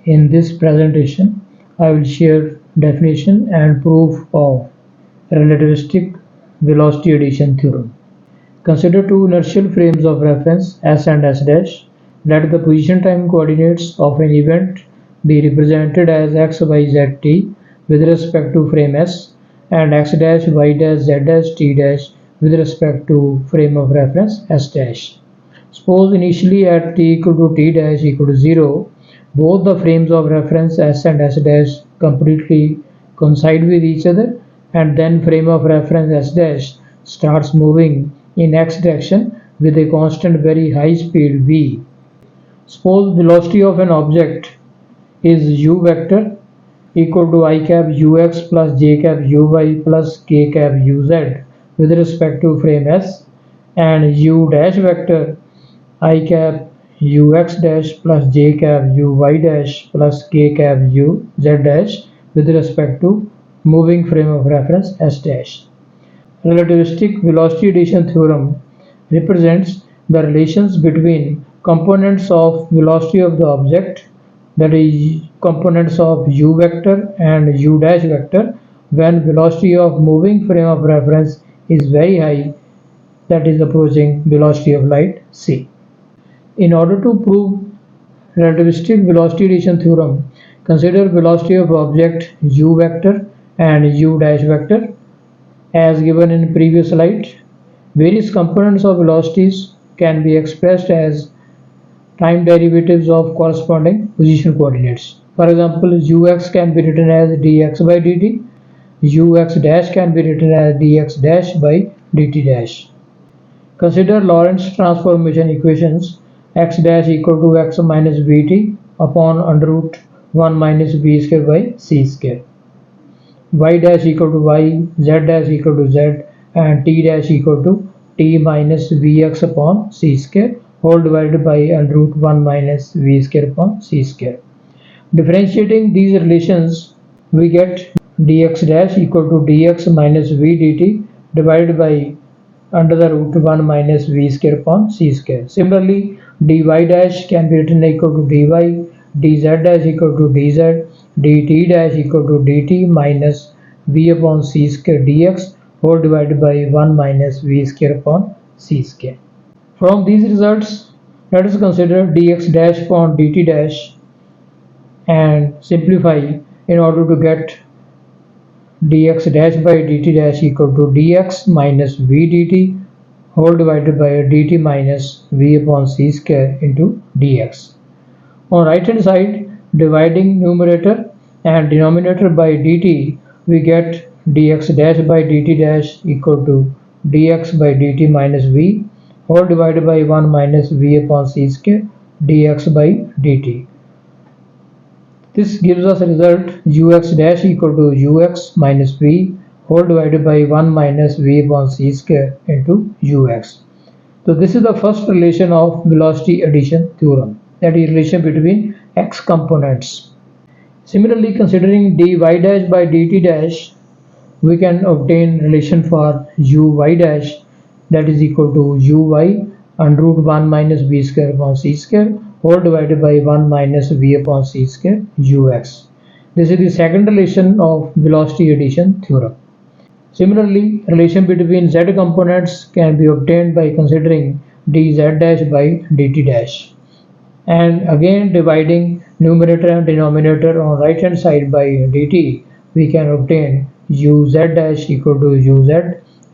In this presentation, I will share definition and proof of relativistic velocity addition theorem. Consider two inertial frames of reference S and S dash. Let the position time coordinates of an event be represented as x, y, z, t with respect to frame S and x dash, y dash, z dash, t dash with respect to frame of reference S dash. Suppose initially at t equal to t dash equal to 0, both the frames of reference S and S dash completely coincide with each other, and then frame of reference S dash starts moving in x direction with a constant very high speed v. Suppose velocity of an object is u vector equal to I cap ux plus j cap uy plus k cap uz with respect to frame S, and u dash vector I cap ux dash plus j cap uy dash plus k cap u z dash with respect to moving frame of reference S dash. Relativistic velocity addition theorem represents the relations between components of velocity of the object, that is components of u vector and u dash vector, when velocity of moving frame of reference is very high, that is approaching velocity of light c. In order to prove relativistic velocity addition theorem, consider velocity of object u vector and u dash vector as given in previous slide. Various components of velocities can be expressed as time derivatives of corresponding position coordinates. For example, ux can be written as dx by dt, ux dash can be written as dx dash by dt dash. Consider Lorentz transformation equations x dash equal to x minus vt upon under root 1 minus v square by c square, y dash equal to y, z dash equal to z, and t dash equal to t minus vx upon c square whole divided by under root 1 minus v square upon c square. Differentiating these relations, we get dx dash equal to dx minus v dt divided by under the root 1 minus v square upon c square. Similarly, dy dash can be written equal to dy, dz dash equal to dz, dt dash equal to dt minus v upon c square dx whole divided by 1 minus v square upon c square. From these results, let us consider dx dash upon dt dash and simplify in order to get dx dash by dt dash equal to dx minus v dt whole divided by dt minus v upon c square into dx. On right hand side, dividing numerator and denominator by dt, we get dx dash by dt dash equal to dx by dt minus v whole divided by 1 minus v upon c square dx by dt. This gives us a result ux dash equal to ux minus v whole divided by 1 minus v upon c square into ux. So this is the first relation of velocity addition theorem, that is relation between x components. Similarly, considering dy dash by dt dash, we can obtain relation for uy dash, that is equal to uy under root 1 minus v square upon c square whole divided by 1 minus v upon c square ux. This is the second relation of velocity addition theorem. Similarly, relation between z components can be obtained by considering dz dash by dt dash, and again dividing numerator and denominator on right hand side by dt, we can obtain uz dash equal to uz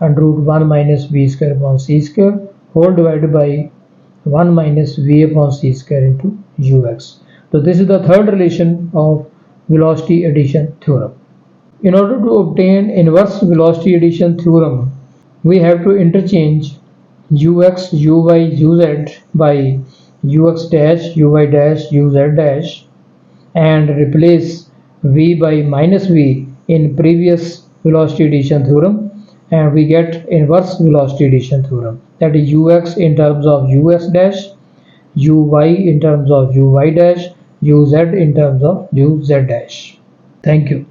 under root 1 minus v square upon c square whole divided by 1 minus v upon c square into ux. So this is the third relation of velocity addition theorem. In order to obtain inverse velocity addition theorem, we have to interchange ux, uy, uz by ux dash, uy dash, uz dash and replace v by minus v in previous velocity addition theorem, and we get inverse velocity addition theorem, that is ux in terms of ux dash, uy in terms of uy dash, uz in terms of uz dash. Thank you.